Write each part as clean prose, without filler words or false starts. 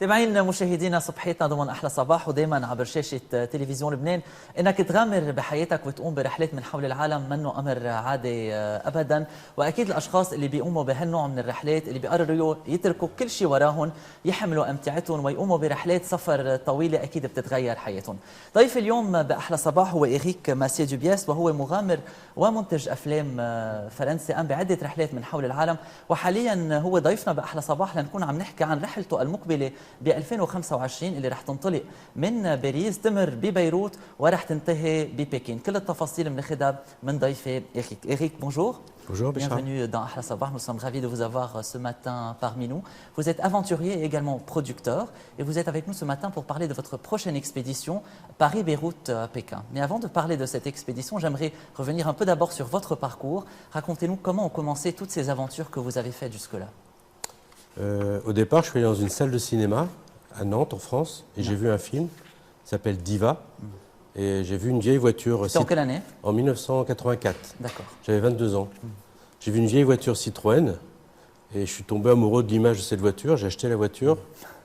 متابعين مشاهدينا صبحيتنا ضمن احلى صباح ودائما عبر شاشه تلفزيون لبنان. انك تغامر بحياتك وتقوم برحلات من حول العالم منه امر عادي ابدا، واكيد الاشخاص اللي بيقوموا بهالنوع من الرحلات اللي بيقرروا يتركوا كل شيء وراهم، يحملوا امتعتهم ويقوموا برحلات سفر طويله اكيد بتتغير حياتهم. ضيف اليوم باحلى صباح هو إريك ماسيه دوبياس، وهو مغامر ومنتج افلام فرنسي قام بعده رحلات من حول العالم، وحاليا هو ضيفنا باحلى صباح لنكون عم نحكي عن رحلته المقبله ب 2025 اللي رح تنطلق من باريس تمر ببيروت ورح تنتهي ببكين. كل التفاصيل بناخذها من ضيفي إريك. إريك, bonjour. Bonjour, Bichard. Bienvenue dans Ahla Sabah. Nous sommes ravis de vous avoir ce matin parmi nous. Vous êtes aventurier et également producteur et vous êtes avec nous ce matin pour parler de votre prochaine expédition Paris-Beyrouth-Pékin. Mais avant de parler de cette expédition, j'aimerais revenir un peu d'abord sur votre parcours. Racontez-nous comment ont commencé toutes ces aventures que vous avez faites jusque-là. Au départ, je suis allé dans une salle de cinéma à Nantes, en France, et j'ai vu un film qui s'appelle Diva. Et j'ai vu une vieille voiture. C'était en quelle année? En 1984. D'accord. J'avais 22 ans. J'ai vu une vieille voiture Citroën et je suis tombé amoureux de l'image de cette voiture. J'ai acheté la voiture,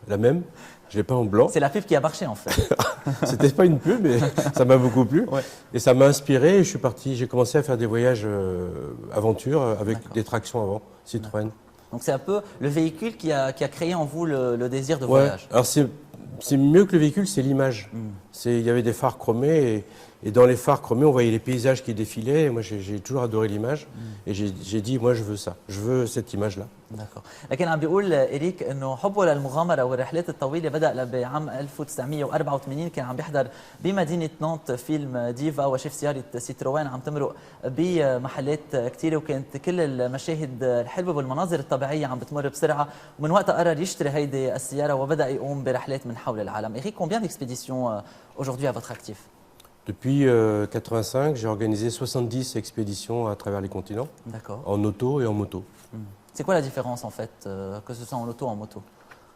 la même. Je l'ai peint en blanc. C'est la pub qui a marché en fait. C'était pas une pub, mais ça m'a beaucoup plu. Ouais. Et ça m'a inspiré. Et je suis parti. J'ai commencé à faire des voyages aventure avec des tractions avant Citroën. Donc c'est un peu le véhicule qui a créé en vous le désir de voyage. Alors c'est mieux que le véhicule, c'est l'image. Il y avait des phares chromés et dans les phares chromés, on voyait les paysages qui défilaient. Et moi, j'ai toujours adoré l'image et j'ai dit, moi, je veux ça. Je veux cette image-là. دكتور. لكن عم بيقول إريك انه حبه للمغامره والرحلات الطويله بدا بعام 1984. كان عم بيحضر بمدينه نانت فيلم ديفا وشاف سياره سيتروين عم تمرق بمحلات كثيره، وكانت كل المشاهد الحلوه والمناظر الطبيعيه عم بتمر بسرعه، ومن وقتها قرر يشتري هيدي السياره وبدا يقوم برحلات من حول العالم. إريك, combien d'expéditions aujourd'hui à votre actif? Depuis 1985, j'ai organisé 70 expéditions à travers les continents, en auto et en moto. C'est quoi la différence en fait, que ce soit en auto ou en moto?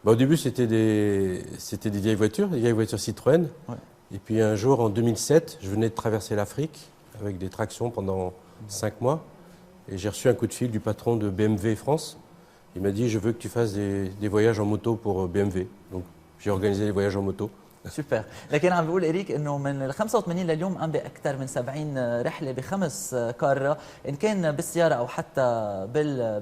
Au début, c'était des vieilles voitures Citroën. Ouais. Et puis un jour, en 2007, je venais de traverser l'Afrique avec des tractions pendant 5 mois. Et j'ai reçu un coup de fil du patron de BMW France. Il m'a dit, je veux que tu fasses des voyages en moto pour BMW. Donc j'ai organisé les voyages en moto. سوبر. لكن عم بيقول إريك انه من ال 85 لليوم قام باكثر من 70 رحله بخمس قاره، ان كان بالسياره او حتى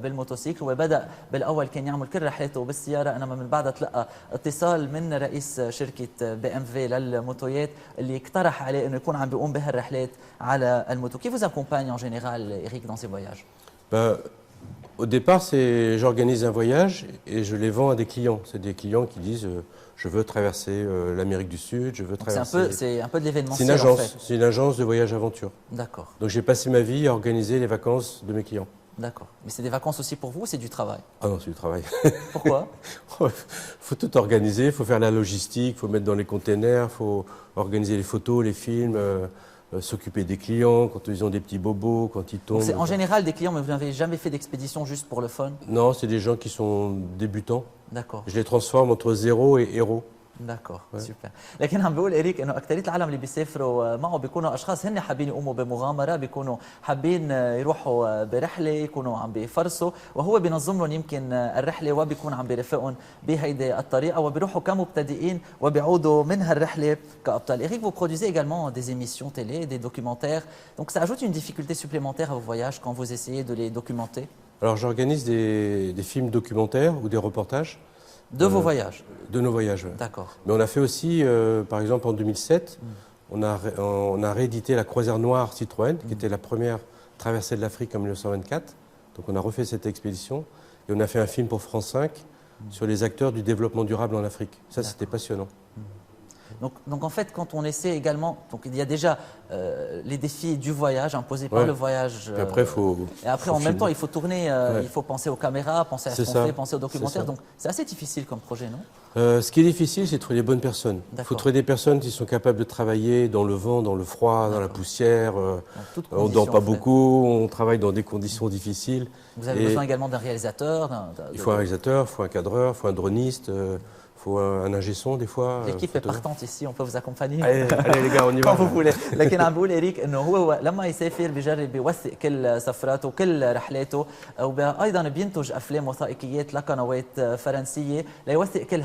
بالموتوسيكل. وبدا بالاول كان يعمل كل رحلاته بالسياره، انما من بعدها تلقى اتصال من رئيس شركه BMW للموتويات اللي اقترح عليه انه يكون عم بيقوم بهالرحلات على الموتو. Qui vous accompagne en général, Éric, dans ces voyages? Au départ, j'organise un voyage et je les vends à des clients. C'est des clients qui disent je veux traverser l'Amérique du Sud, je veux traverser... C'est un peu de l'événementiel. C'est une agence, en fait. C'est une agence de voyage aventure. D'accord. Donc j'ai passé ma vie à organiser les vacances de mes clients. D'accord. Mais c'est des vacances aussi pour vous ou c'est du travail? Ah non, c'est du travail. Pourquoi? Il faut tout organiser, il faut faire la logistique, il faut mettre dans les containers, il faut organiser les photos, les films... s'occuper des clients quand ils ont des petits bobos, quand ils tombent. C'est en général des clients, mais vous n'avez jamais fait d'expédition juste pour le fun? Non, c'est des gens qui sont débutants. D'accord. Je les transforme entre zéro et héros. داكور سوبر. لكن عم بيقول إريك انه اكثريه العالم اللي بيسافروا معه بيكونوا اشخاص هن حابين يقوموا بمغامره، بيكونوا حابين يروحوا برحله، يكونوا عم بيفرسوا، وهو بينظم لهم يمكن الرحله وبيكون عم بيرافقهم بهيدي الطريقه، وبيروحوا كمبتدئين وبيعودوا من هالرحله كابطال. إريك, vous produisez également des émissions télé, des documentaires. Donc ça ajoute une difficulté supplémentaire à vos voyages quand vous essayez de les documenter? Alors j'organise des films documentaires ou des reportages. De vos voyages? De nos voyages, oui. D'accord. Mais on a fait aussi, par exemple en 2007, on a réédité la Croisière Noire Citroën, qui était la première traversée de l'Afrique en 1924. Donc on a refait cette expédition et on a fait un film pour France 5 sur les acteurs du développement durable en Afrique. Ça, c'était passionnant. Donc en fait, quand on essaie également, donc il y a déjà les défis du voyage imposés par le voyage. Et après, en même temps, il faut tourner, il faut penser aux caméras, penser à ce qu'on fait, penser aux documentaires. Donc c'est assez difficile comme projet, non? Ce qui est difficile, c'est de trouver les bonnes personnes. Il faut trouver des personnes qui sont capables de travailler dans le vent, dans le froid, dans la poussière. On ne dort pas beaucoup, on travaille dans des conditions difficiles. Vous avez besoin également d'un réalisateur? Il faut un réalisateur, il faut un cadreur, il faut un droniste. Il faut un ingé son des fois. L'équipe est partante ici, on peut vous accompagner. Allez les gars, on y va. quand vous voulez. لكن عم بقول إريك إنه هو لما يسافر بيجرب يوثق كل سفراته وكل رحلاته، وأيضا بينتج أفلام وثائقيات لقنوات فرنسية ليوثق كل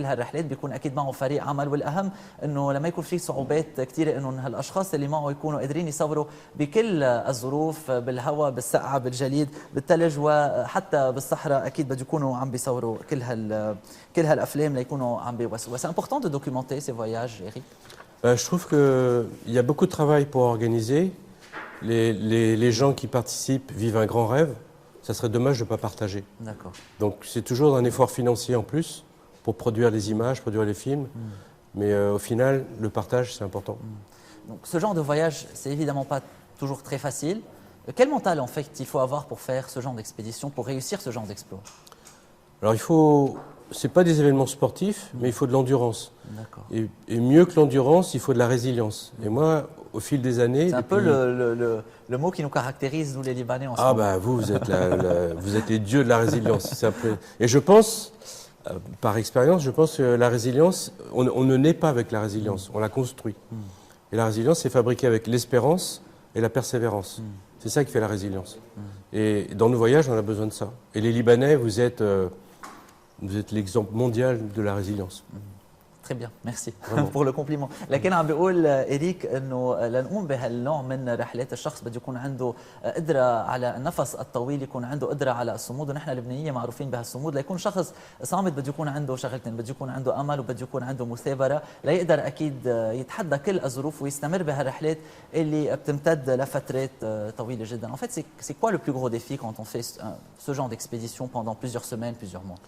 هالرحلات. بيكون أكيد معه فريق عمل، والأهم إنه لما يكون في صعوبات كثيرة إنه هالأشخاص اللي معه يكونوا قادرين يصوروا بكل الظروف، بالهواء، بالسقعة، بالجليد، بالثلج، وحتى بالصحراء. أكيد بده يكونوا عم بيصوروا كل هالأفلام ليكونوا عم بيوثقوا. C'est important de documenter ces voyages, Eric. Je trouve qu'il y a beaucoup de travail pour organiser. Les gens qui participent vivent un grand rêve. Ça serait dommage de ne pas partager. D'accord. Donc c'est toujours un effort financier en plus pour produire les images, produire les films. Mais au final, le partage, c'est important. Donc ce genre de voyage, c'est évidemment pas toujours très facile. Quel mental en fait il faut avoir pour faire ce genre d'expédition, pour réussir ce genre d'exploit? Alors c'est pas des événements sportifs, mais il faut de l'endurance. D'accord. Et mieux que l'endurance, il faut de la résilience. Et moi, au fil des années... C'est un peu le mot qui nous caractérise, nous les Libanais, en ce moment. Bah vous êtes, vous êtes les dieux de la résilience. Et je pense, par expérience, je pense que la résilience, on ne naît pas avec la résilience, on la construit. Et la résilience, c'est fabriqué avec l'espérance et la persévérance. C'est ça qui fait la résilience. Et dans nos voyages, on a besoin de ça. Et les Libanais, vous êtes l'exemple mondial de la résilience. Très bien, merci pour le compliment. لكن عم بيقول إريك إنه لنقوم بهالنوع من رحلات الشخص بده يكون عنده قدرة على النفس الطويل، يكون عنده قدرة على الصمود، ونحن اللبنانيين معروفين بهالصمود. ليكون شخص صامد بده يكون عنده شغلتين، بده يكون عنده أمل وبده يكون عنده مثابرة ليقدر أكيد يتحدى كل الظروف ويستمر بهالرحلات اللي بتمتد لفترات طويلة جدا. En fait, c'est quoi le plus gros défi quand on fait ce genre d'expédition pendant plusieurs semaines, plusieurs mois?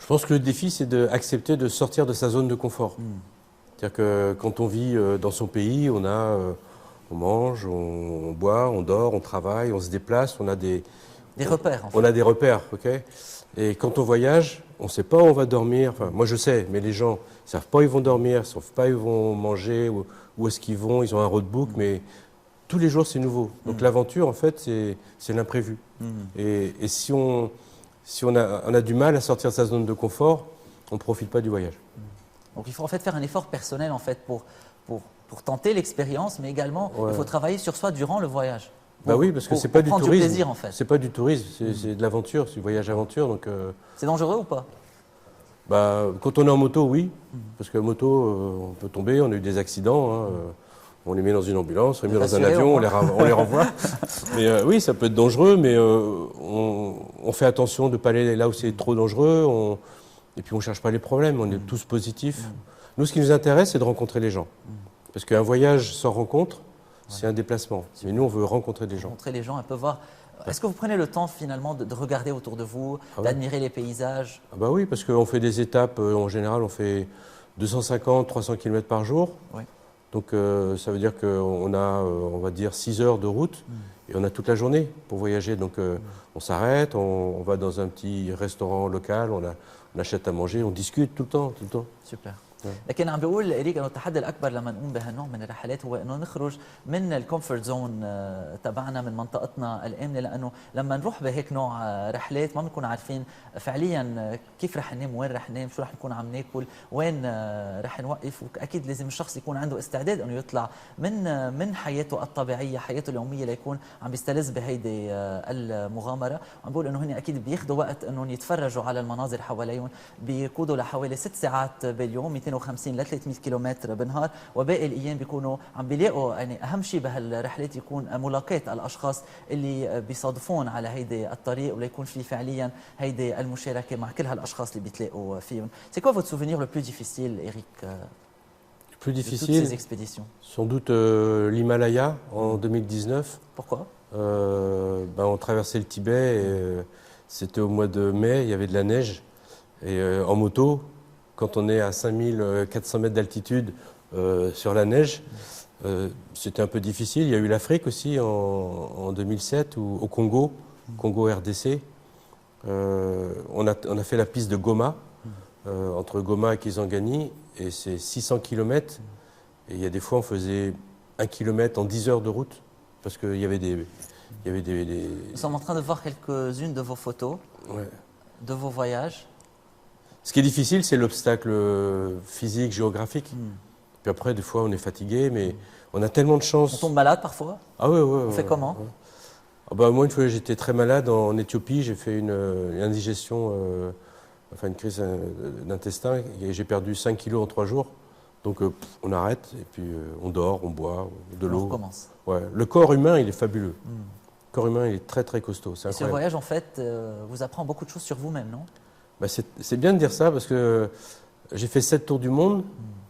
Je pense que le défi, c'est d'accepter de sortir de sa zone de confort. C'est-à-dire que quand on vit dans son pays, on mange, on boit, on dort, on travaille, on se déplace, on a des repères. En fait. On a des repères, ok. Et quand on voyage, on ne sait pas où on va dormir. Enfin, moi, je sais, mais les gens ne savent pas où ils vont dormir, ne savent pas où ils vont manger, où est-ce qu'ils vont. Ils ont un roadbook, mais tous les jours, c'est nouveau. Donc l'aventure, en fait, c'est l'imprévu. Et si on a du mal à sortir de sa zone de confort, on ne profite pas du voyage. Donc il faut en fait faire un effort personnel en fait pour tenter l'expérience, mais également il faut travailler sur soi durant le voyage. Bah oui, parce que c'est pas du tourisme. Du plaisir en fait. C'est pas du tourisme, c'est de l'aventure, c'est du voyage aventure. Donc. C'est dangereux ou pas? Bah, quand on est en moto, oui, parce que moto, on peut tomber. On a eu des accidents. Hein, on les met dans une ambulance, on les met dans un avion, on les renvoie. Mais oui, ça peut être dangereux, mais on fait attention de ne pas aller là où c'est trop dangereux. Et puis on ne cherche pas les problèmes, on est tous positifs. Nous, ce qui nous intéresse, c'est de rencontrer les gens. Parce qu'un voyage sans rencontre, c'est un déplacement. Mais nous, on veut rencontrer des gens. Rencontrer les gens, un peu voir. Est-ce que vous prenez le temps finalement de regarder autour de vous, d'admirer les paysages? Bah oui, parce qu'on fait des étapes, en général, on fait 250, 300 km par jour. Oui. Donc ça veut dire qu'on a, on va dire, 6 heures de route et on a toute la journée pour voyager. Donc on s'arrête, on va dans un petit restaurant local, on achète à manger, on discute tout le temps. Super. لكن عم بيقول إريك انه التحدي الاكبر لما نقوم بهالنوع من الرحلات هو انه نخرج من الكومفورت زون تبعنا، من منطقتنا الامنه، لانه لما نروح بهيك نوع رحلات ما بنكون عارفين فعليا كيف رح ننام، وين رح ننام، شو رح نكون عم ناكل، وين رح نوقف. واكيد لازم الشخص يكون عنده استعداد انه يطلع من حياته الطبيعيه، حياته اليوميه، ليكون عم بيستلذ بهيدي المغامره. وعم بقول انه هن اكيد بياخذوا وقت انهم يتفرجوا على المناظر حواليهم، بيقودوا لحوالي 6 ساعات باليوم، 250 ل 300 كيلومتر بالنهار، وباقي الايام بيكونوا عم بيلاقوا يعني اهم شيء بهالرحلات يكون ملاقاة الاشخاص اللي بيصادفون على هيدي الطريق، وليكون في فعليا هيدي المشاركه مع كل هالاشخاص اللي بيتلاقوا فيهم. C'est quoi votre souvenir le plus difficile, Eric, le plus difficile, de toutes ces expéditions? Sans doute l'Himalaya en 2019. Pourquoi? On traversait le Tibet, c'était au mois de mai, il y avait de la neige, et en moto, quand on est à 5400 mètres d'altitude sur la neige, c'était un peu difficile. Il y a eu l'Afrique aussi en 2007, au Congo, Congo RDC. On a fait la piste de Goma, entre Goma et Kisangani, et c'est 600 km. Et il y a des fois, on faisait 1 km en 10 heures de route, parce qu'il y avait des... Nous sommes en train de voir quelques-unes de vos photos, de vos voyages. Ce qui est difficile, c'est l'obstacle physique, géographique. Puis après, des fois, on est fatigué, mais on a tellement de chance. On tombe malade parfois? Ah oui, oui. On fait comment? Ah bah, moi, une fois, j'étais très malade en Éthiopie. J'ai fait une indigestion, enfin une crise d'intestin, et j'ai perdu 5 kilos en 3 jours. Donc, on arrête, et puis on dort, on boit de l'eau. On recommence. Ouais. Le corps humain, il est fabuleux. Le corps humain, il est très, très costaud. C'est Et ce incroyable. voyage, en fait, vous apprend beaucoup de choses sur vous-même, non? Bah, c'est bien de dire ça, parce que j'ai fait 7 tours du monde,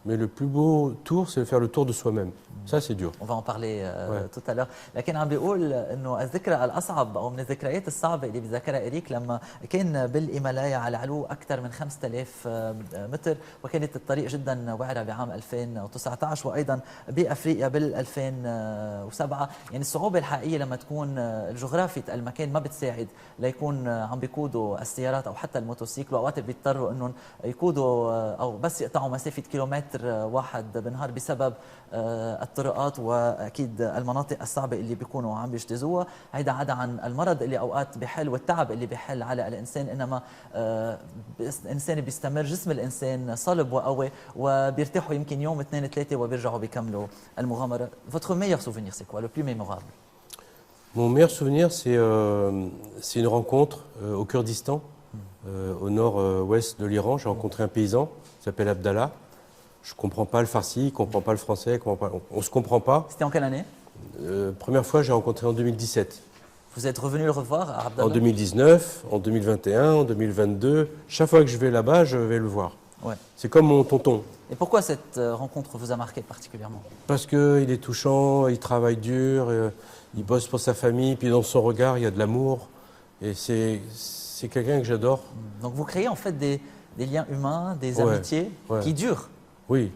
mais le plus beau tour, c'est de faire le tour de soi-même. Ça, c'est dur. On va en parler Ouais. tout à l'heure. لكن عم بيقول انه الذكرى الاصعب او من الذكريات الصعبه اللي بذكرها إريك لما كان بالهيمالايا على علو اكثر من 5000 متر، وكانت الطريق جدا وعره بعام 2019، وايضا بافريقيا بال 2007. يعني الصعوبه الحقيقيه لما تكون جغرافيه المكان ما بتساعد ليكون عم بيقودوا السيارات او حتى الموتوسيكل، واوقات بيضطروا انهم يقودوا او بس يقطعوا مسافه كيلومتر واحد بالنهار بسبب الطرقات واكيد المناطق الصعبه اللي بيكونوا عم بيجتازوها. هيدا عدا عن المرض اللي اوقات بحل والتعب اللي بحل على الانسان، انما الانسان بيستمر، جسم الانسان صلب وقوي، وبيرتاحوا يمكن يوم اثنين ثلاثه وبيرجعوا بيكملوا المغامره. Votre meilleur souvenir c'est quoi, le plus mémorable? Mon meilleur souvenir, c'est une rencontre au Kurdistan, au nord-ouest de l'Iran. J'ai rencontré un paysan qui s'appelle Abdallah. Je ne comprends pas le farsi, il ne comprend pas le français, on ne se comprend pas. C'était en quelle année? Première fois, j'ai rencontré en 2017. Vous êtes revenu le revoir à Abdallah? En 2019, en 2021, en 2022. Chaque fois que je vais là-bas, je vais le voir. Ouais. C'est comme mon tonton. Et pourquoi cette rencontre vous a marqué particulièrement? Parce qu'il est touchant, il travaille dur, il bosse pour sa famille, puis dans son regard, il y a de l'amour. Et c'est quelqu'un que j'adore. Donc vous créez en fait des liens humains, des Ouais, amitiés ouais. qui durent. Oui.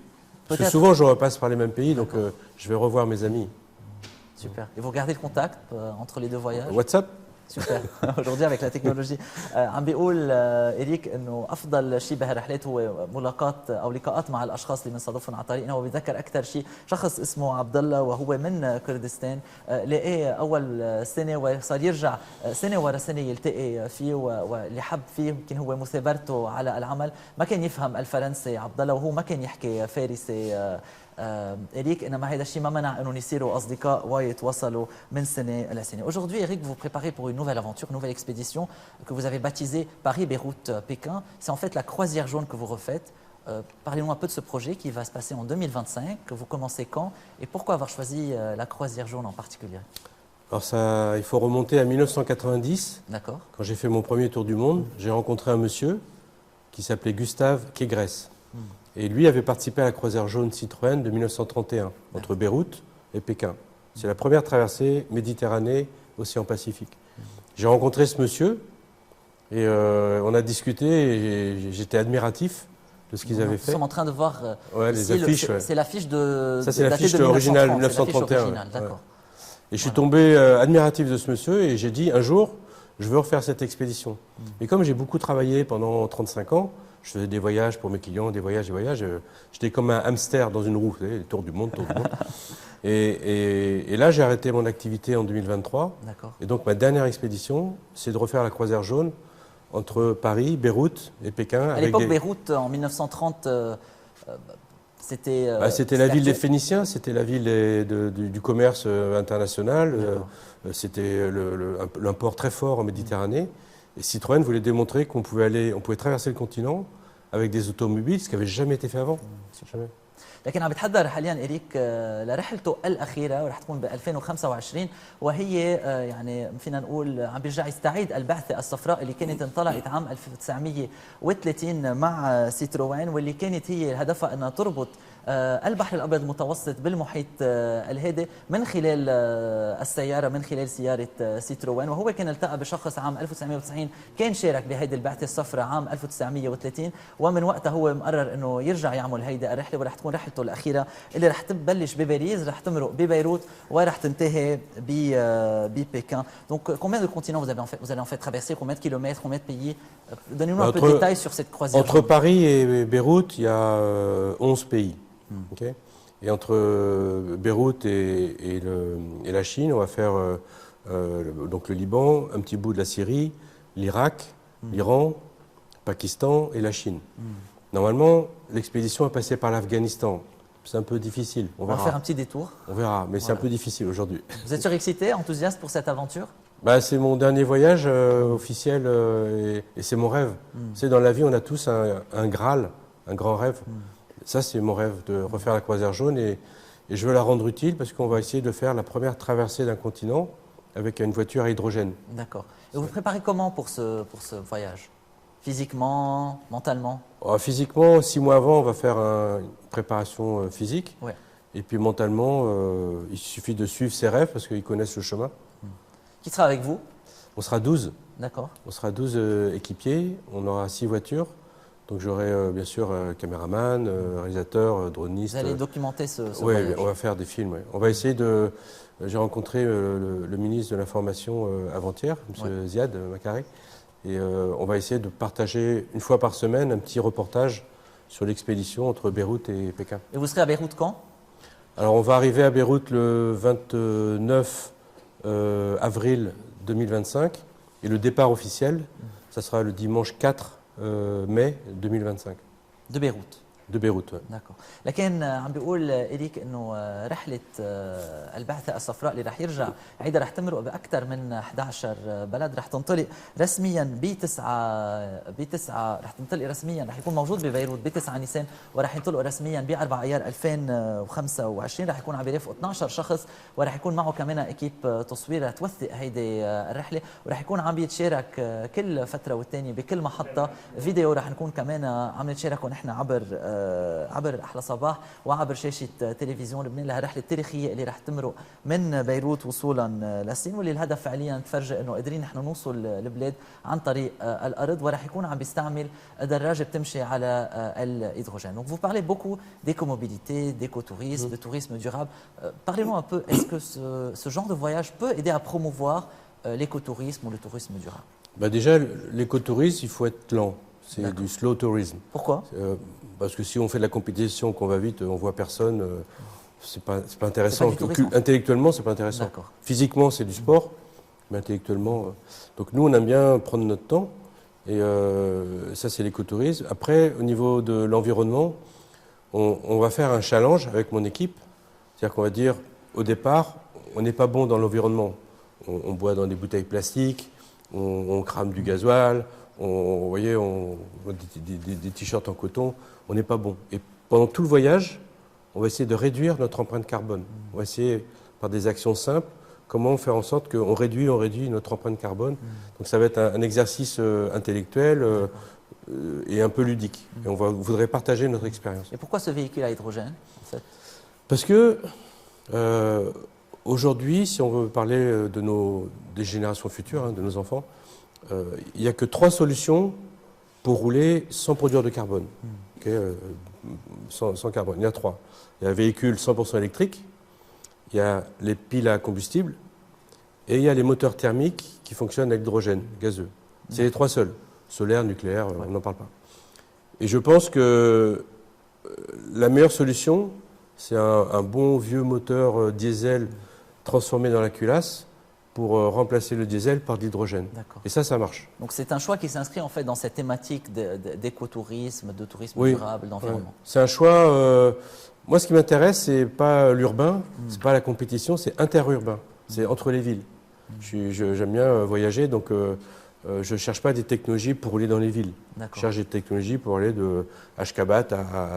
Parce que Peut-être. souvent, je repasse par les mêmes pays, donc je vais revoir mes amis. Super. Et vous gardez le contact entre les deux voyages? WhatsApp? سوبر. aujourd'hui avec la technologie. عم بيقول إريك انه افضل شيء بهالرحلات هو ملاقات او لقاءات مع الاشخاص اللي بنصادفهم على طريقنا، وبيتذكر اكثر شيء شخص اسمه عبد الله وهو من كردستان، لقاه اول سنه وصار يرجع سنه ورا سنه يلتقي فيه، واللي حب فيه يمكن هو مثابرته على العمل. ما كان يفهم الفرنسي عبد الله، وهو ما كان يحكي فارسي Eric, انما هذا الشيء ما منع انهم يصيروا اصدقاء ويتواصلوا من سنه لسنه. Aujourd'hui, Eric, vous vous préparez pour une nouvelle aventure, une nouvelle expédition que vous avez baptisée Paris-Beyrouth-Pékin. C'est en fait la croisière jaune que vous refaites. Parlez-nous un peu de ce projet qui va se passer en 2025, que vous commencez quand, et pourquoi avoir choisi la croisière jaune en particulier? Alors ça, il faut remonter à 1990. D'accord. Quand j'ai fait mon premier tour du monde, j'ai rencontré un monsieur qui s'appelait Gustave Kégresse. Et lui avait participé à la croisière jaune Citroën de 1931, entre Beyrouth et Pékin. C'est la première traversée Méditerranée, Océan Pacifique. J'ai rencontré ce monsieur et on a discuté et j'étais admiratif de ce qu'ils avaient fait. Nous sommes en train de voir Ouais, les ici, affiches. C'est l'affiche de. Ça, c'est l'affiche datée de originale 1930, 1931. originale, d'accord. Et je suis tombé admiratif de ce monsieur et j'ai dit un jour, je veux refaire cette expédition. Et comme j'ai beaucoup travaillé pendant 35 ans, je faisais des voyages pour mes clients, des voyages. J'étais comme un hamster dans une roue, vous savez, les tours du monde, tours du monde. Et là, j'ai arrêté mon activité en 2023. D'accord. Et donc, ma dernière expédition, c'est de refaire la croisière jaune entre Paris, Beyrouth et Pékin. À l'époque, Beyrouth, en 1930, c'était... c'était la ville des Phéniciens, c'était la ville du commerce international. C'était un port très fort en Méditerranée. Et Citroën voulait démontrer qu'on pouvait traverser le continent avec des automobiles, ce qui n'avait jamais été fait avant. Jamais. لكن عم بتحضر حاليا إريك لرحلته الأخيرة ورح تكون ب 2025، وهي يعني فينا نقول عم بيرجع يستعيد البعثة الصفراء اللي كانت انطلقت عام 1930 مع سيتروين، واللي كانت هي هدفها أنها تربط البحر الأبيض المتوسط بالمحيط الهادئ من خلال السيارة، من خلال سيارة سيتروين. وهو كان التقى بشخص عام 1990 كان شارك بهيدي البعثة الصفراء عام 1930، ومن وقتها هو مقرر أنه يرجع يعمل هيدي الرحلة، ورح تكون رحلته الأخيرة اللي رح تبلش بباريس، رح تمرق ببيروت ورح تنتهي ببكين. Donc combien de continents vous allez en fait traverser, combien de kilomètres, combien de pays? Donnez-nous un peu de détails sur cette croisière. Entre Paris et Beyrouth, il y a 11 pays. Okay. Et entre Beyrouth et la Chine, on va faire donc le Liban, un petit bout de la Syrie, l'Irak, l'Iran, Pakistan et la Chine. Normalement, l'expédition est passée par l'Afghanistan. C'est un peu difficile, On va faire un petit détour. On verra, mais c'est un peu difficile aujourd'hui. Vous êtes surexcité, enthousiaste pour cette aventure? Bah, c'est mon dernier voyage officiel et c'est mon rêve. C'est dans la vie, on a tous un Graal, un grand rêve. Ça, c'est mon rêve, de refaire la croisière jaune et je veux la rendre utile parce qu'on va essayer de faire la première traversée d'un continent avec une voiture à hydrogène. D'accord. Et vous vous préparez comment pour ce voyage? Physiquement, mentalement? Physiquement, 6 mois avant, on va faire une préparation physique. Ouais. Et puis mentalement, il suffit de suivre ses rêves parce qu'ils connaissent le chemin. Qui sera avec vous? On sera 12. D'accord. On sera 12 équipiers. On aura 6 voitures. Donc j'aurai bien sûr caméraman, réalisateur, droniste. Vous allez documenter ce Oui, voyage? on va faire des films. Ouais. On va essayer de... J'ai rencontré le ministre de l'Information avant-hier, M. Ziad Makaré. Et on va essayer de partager une fois par semaine un petit reportage sur l'expédition entre Beyrouth et Pékin. Et vous serez à Beyrouth quand? Alors on va arriver à Beyrouth le 29 avril 2025 et le départ officiel, ça sera le dimanche 4 mai 2025. De Beyrouth. De Beyrouth. Ouais. d'accord. لكن عم بيقول إليك انه رحله البعثه الصفراء اللي رح يرجع عيدها رح تمرق باكثر من 11 بلد، رح تنطلق رسميا ب9 رح تنطلق رسميا، رح يكون موجود ببيروت ب9 نيسان، ورح ينطلق رسميا ب4 ايار 2025. رح يكون عم بيرافقوا 12 شخص، ورح يكون معه كمان اكيب تصوير رح توثق هيدي الرحله، ورح يكون عم بيتشارك كل فتره والثانيه بكل محطه فيديو. رح نكون كمان عم نتشاركه نحن عبر أحلى صباح وعبر شاشة تلفزيون لبنان لهالرحلة التاريخية اللي رح تمرق من بيروت وصولا للصين، واللي الهدف فعليا تفرجي انه قادرين نحن نوصل البلاد عن طريق الارض، ورح يكون عم بيستعمل دراجة بتمشي على الهيدروجين. Donc vous parlez beaucoup d'écomobilité, d'écotourisme, de tourisme durable. Parlez-nous un peu, est-ce que ce genre de voyage peut aider à promouvoir l'écotourisme ou le tourisme durable? Bah déjà, l'écotourisme, il faut être lent. C'est du slow tourism. Pourquoi? Parce que si on fait de la compétition, qu'on va vite, on voit personne, c'est pas intéressant. Intellectuellement, c'est pas intéressant. Physiquement, c'est du sport, mais intellectuellement. Donc nous, on aime bien prendre notre temps, et ça, c'est l'écotourisme. Après, au niveau de l'environnement, on va faire un challenge avec mon équipe. C'est-à-dire qu'on va dire, au départ, on n'est pas bon dans l'environnement. On boit dans des bouteilles plastiques, on crame du gasoil. Vous voyez, des t-shirts en coton, on n'est pas bon. Et pendant tout le voyage, on va essayer de réduire notre empreinte carbone. On va essayer, par des actions simples, comment faire en sorte qu'on réduit notre empreinte carbone. Donc ça va être un exercice intellectuel et un peu ludique. Et on voudrait partager notre expérience. Et pourquoi ce véhicule à hydrogène, en fait? Parce que aujourd'hui, si on veut parler des générations futures, de nos enfants, il n'y a que 3 solutions pour rouler sans produire de carbone. Sans carbone. Il y en a 3. Il y a un véhicule 100% électrique, il y a les piles à combustible et il y a les moteurs thermiques qui fonctionnent avec l'hydrogène gazeux. C'est les 3 seuls. Solaire, nucléaire, on n'en parle pas. Et je pense que la meilleure solution, c'est un bon vieux moteur diesel transformé dans la culasse pour remplacer le diesel par de l'hydrogène. Et ça marche. Donc c'est un choix qui s'inscrit en fait dans cette thématique d'écotourisme, de tourisme durable, d'environnement. C'est un choix... moi, ce qui m'intéresse, c'est pas l'urbain, c'est pas la compétition, c'est interurbain. C'est entre les villes. J'aime bien voyager, donc je ne cherche pas des technologies pour rouler dans les villes. Je cherche des technologies pour aller de Ashgabat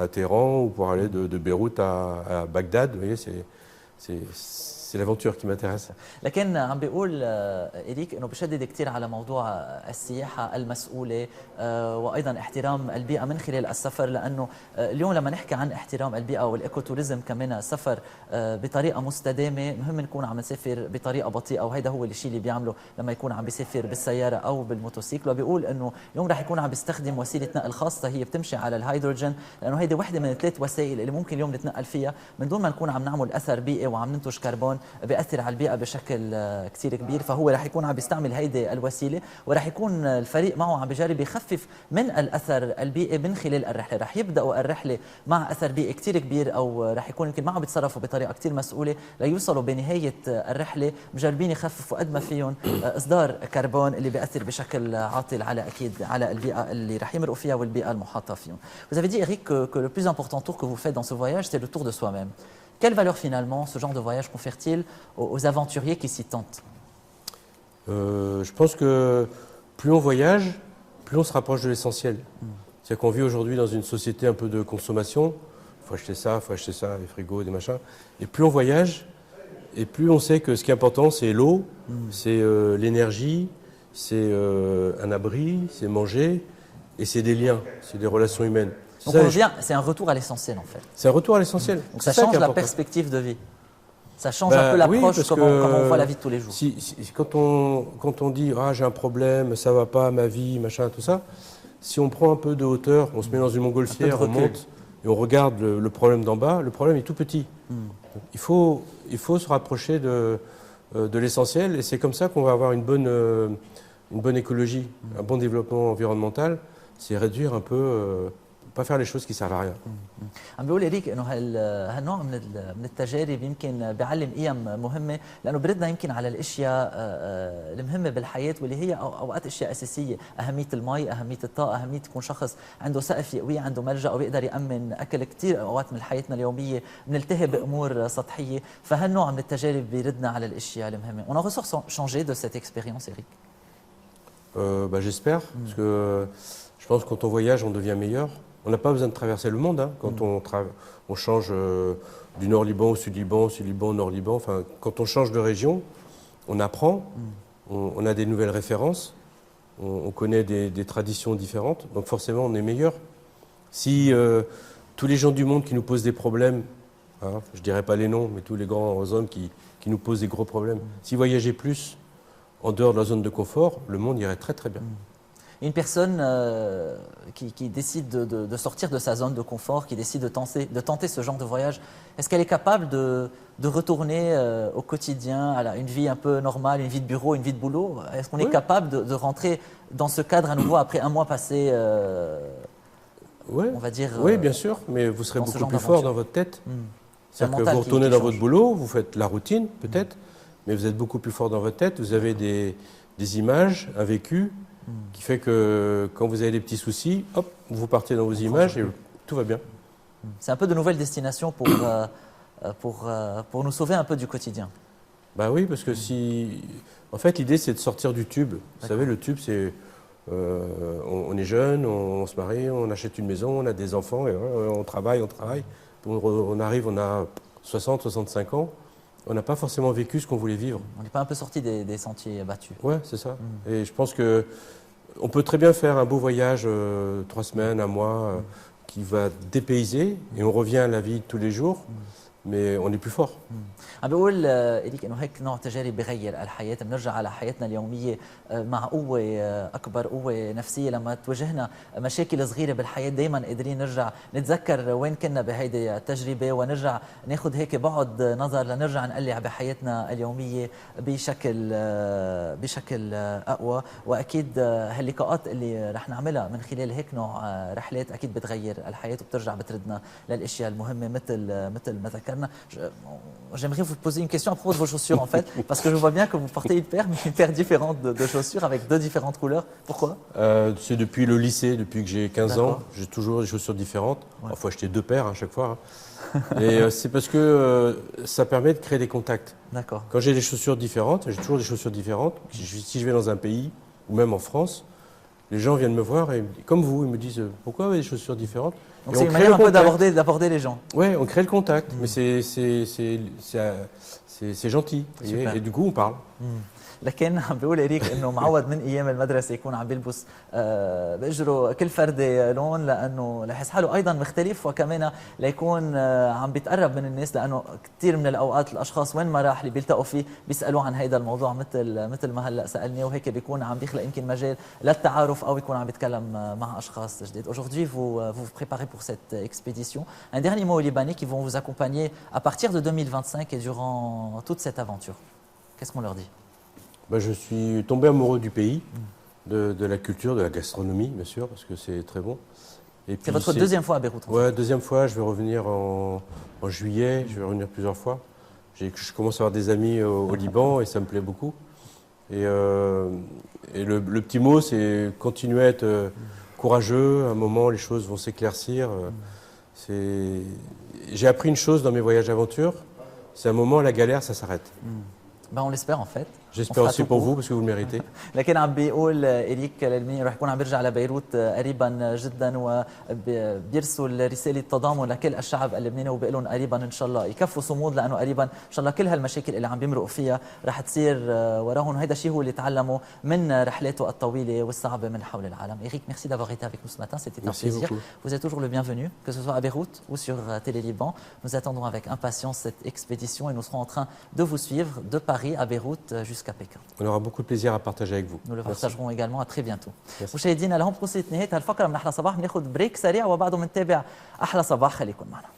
à Téhéran ou pour aller de Beyrouth à Bagdad. Vous voyez, c'est l'aventure qui m'intéresse. لكن عم بيقول إليك إنه بشدد كثير على موضوع السياحة المسؤولة وأيضا احترام البيئة من خلال السفر، لأنه اليوم لما نحكي عن احترام البيئة والإيكوتوريزم كمان السفر بطريقة مستدامة، مهم نكون عم نسافر بطريقة بطيئة، وهذا هو الشيء اللي بيعمله لما يكون عم بيسافر بالسيارة أو بالموتوسيكل. وبيقول إنه اليوم رح يكون عم بيستخدم وسيلة نقل خاصة هي بتمشي على الهيدروجين، لأنه هيدي وحدة من 3 وسائل اللي ممكن اليوم نتنقل فيها من دون ما نكون عم نعمل أثر بيئي وعم ننتج كربون بيأثر على البيئة بشكل كثير كبير، فهو رح يكون عم بيستعمل هيدي الوسيلة، ورح يكون الفريق معه عم بيجرب يخفف من الأثر البيئي من خلال الرحلة. رح يبدأوا الرحلة مع أثر بيئي كثير كبير، أو رح يكون يمكن معه بيتصرفوا بطريقة كثير مسؤولة ليوصلوا بنهاية الرحلة مجربين يخففوا قد ما فيهم إصدار كربون اللي بيأثر بشكل عاطل على أكيد على البيئة اللي رح يمرقوا فيها والبيئة المحاطة فيهم. Vous avez dit, Eric, que le plus important tour que vous faites dans ce voyage, c'est le tour de soi-même. Quelle valeur finalement ce genre de voyage confère-t-il aux aventuriers qui s'y tentent? Je pense que plus on voyage, plus on se rapproche de l'essentiel. C'est-à-dire qu'on vit aujourd'hui dans une société un peu de consommation. Il faut acheter ça, des frigos, des machins. Et plus on voyage, et plus on sait que ce qui est important, c'est l'eau, c'est l'énergie, c'est un abri, c'est manger, et c'est des liens, c'est des relations humaines. Donc on revient, c'est un retour à l'essentiel en fait. C'est un retour à l'essentiel. Donc ça change la perspective de vie. Ça change un peu l'approche, oui, comment on voit la vie de tous les jours. Quand on dit « Ah, j'ai un problème, ça va pas, ma vie, machin, tout ça », si on prend un peu de hauteur, on se met dans une montgolfière, on monte et on regarde le problème d'en bas, le problème est tout petit. Il faut se rapprocher de l'essentiel, et c'est comme ça qu'on va avoir une bonne écologie, un bon développement environnemental. C'est réduire un peu, pas faire les choses qui servent à rien. عم بيقول إريك إنه هالنوع من التجارب يمكن بيعلم قيم مهمة، لأنه بردنا يمكن على الأشياء المهمة بالحياة واللي هي أوقات أشياء أساسية، أهمية المي، أهمية الطاقة، أهمية يكون شخص عنده سقف يقويه، عنده ملجأ أو بيقدر يأمن أكل. كثير أوقات من حياتنا اليومية بنلتهي بأمور سطحية، فهالنوع من التجارب بيردنا على الأشياء المهمة. On en ressort changé de cette expérience, Eric? J'espère, parce que je pense que quand on voyage, on devient meilleur. On n'a pas besoin de traverser le monde, hein, quand on change du Nord-Liban au Sud-Liban, Sud-Liban au Nord-Liban. Enfin, quand on change de région, on apprend, on a des nouvelles références, on connaît des traditions différentes, donc forcément on est meilleur. Si tous les gens du monde qui nous posent des problèmes, hein, je ne dirais pas les noms, mais tous les grands hommes qui nous posent des gros problèmes, s'ils voyageaient plus en dehors de la zone de confort, le monde irait très très bien. Une personne qui décide de sortir de sa zone de confort, qui décide de tenter ce genre de voyage, est-ce qu'elle est capable de retourner au quotidien, à une vie un peu normale, une vie de bureau, une vie de boulot? Est-ce qu'on est capable de rentrer dans ce cadre à nouveau après un mois passé, on va dire... Oui, bien sûr, mais vous serez beaucoup plus fort dans votre tête. C'est-à-dire que vous retournez dans votre boulot, vous faites la routine peut-être, mais vous êtes beaucoup plus fort dans votre tête, vous avez des images, un vécu, qui fait que quand vous avez des petits soucis, hop, vous partez dans vos images et tout va bien. C'est un peu de nouvelles destinations pour nous sauver un peu du quotidien. Bah oui, parce que en fait, l'idée c'est de sortir du tube. Vous savez, le tube, c'est on est jeune, on se marie, on achète une maison, on a des enfants, et on travaille. On arrive, on a 60, 65 ans. On n'a pas forcément vécu ce qu'on voulait vivre. On n'est pas un peu sorti des sentiers battus. Ouais, c'est ça. Et je pense que on peut très bien faire un beau voyage, 3 semaines, un mois, qui va dépayser, et on revient à la vie de tous les jours, mais on est plus fort. عم بقول إريك إنه هيك نوع تجارب بغير الحياة، بنرجع على حياتنا اليومية مع قوة أكبر، قوة نفسية. لما تواجهنا مشاكل صغيرة بالحياة دائما قادرين نرجع نتذكر وين كنا بهيدي التجربة، ونرجع ناخذ هيك بعد نظر لنرجع نقلع بحياتنا اليومية بشكل أقوى. وأكيد هاللقاءات اللي رح نعملها من خلال هيك نوع رحلات أكيد بتغير الحياة وبترجع بتردنا للأشياء المهمة مثل ما ذكرنا. J'aimerais vous poser une question à propos de vos chaussures en fait, parce que je vois bien que vous portez une paire, mais une paire différente de chaussures avec 2 différentes couleurs. Pourquoi? C'est depuis le lycée, depuis que j'ai 15 ans, j'ai toujours des chaussures différentes. Il faut acheter 2 paires à chaque fois. Et c'est parce que ça permet de créer des contacts. D'accord. Quand j'ai des chaussures différentes, j'ai toujours des chaussures différentes. Si je vais dans un pays, ou même en France, les gens viennent me voir et comme vous, ils me disent pourquoi vous avez des chaussures différentes? Donc c'est une manière un peu d'aborder les gens. Oui, on crée le contact, mais c'est gentil. Et du coup, on parle. لكن عم بيقول إريك إنه معود من أيام المدرسة يكون عم بيلبس بإجره كل فردة لون لأنه ليحس حاله أيضا مختلف، وكمان ليكون عم بيتقرب من الناس، لأنه كثير من الأوقات الأشخاص وين ما راح اللي بيلتقوا فيه بيسألوه عن هذا الموضوع مثل ما هلا سألني، وهيك بيكون عم بيخلق يمكن مجال للتعارف أو يكون عم بيتكلم مع أشخاص جديد. Aujourd'hui, vous vous préparez pour cette expédition. Un dernier mot aux Libanais qui vont vous accompagner à partir de 2025 et durant toute cette aventure. Qu'est-ce qu'on leur dit? Ben, je suis tombé amoureux du pays, de la culture, de la gastronomie, bien sûr, parce que c'est très bon. C'est votre deuxième fois à Beyrouth? Ouais, deuxième fois. Je vais revenir en juillet. Je vais revenir plusieurs fois. Je commence à avoir des amis au Liban et ça me plaît beaucoup. Et le petit mot, c'est continuer à être courageux. À un moment, les choses vont s'éclaircir. J'ai appris une chose dans mes voyages d'aventure. C'est un moment, la galère, ça s'arrête. Ben, on l'espère en fait. J'espère aussi pour vous parce que vous le méritez. لكن عم بيقول إريك للمين رح يكون عم بيرجع لبيروت قريبا جدا، وبيرسل رسالة تضامن لكل الشعب اللبناني، وبيقول لهم قريبا ان شاء الله يكفوا صمود، لانه قريبا ان شاء الله كل هالمشاكل اللي عم بيمرقوا فيها رح تصير وراهم. وهذا الشيء هو اللي تعلمه من رحلاته الطويلة والصعبة من حول العالم. Eric, merci d'avoir été avec nous ce matin, c'était un plaisir. Beaucoup. Vous êtes toujours le bienvenu, que ce soit à Beyrouth ou sur Télé Liban. Nous attendons avec impatience cette expédition et nous serons en train de vous suivre de Paris à Beyrouth jusqu'à Pékin. On aura beaucoup de plaisir à partager avec vous. Nous le partagerons également à très bientôt. Merci. مشاهدينا لهم وصلت نهاية هالفقرة من أحلى صباح، بناخذ بريك سريع وبعده بنتابع أحلى صباح، خليكم معنا.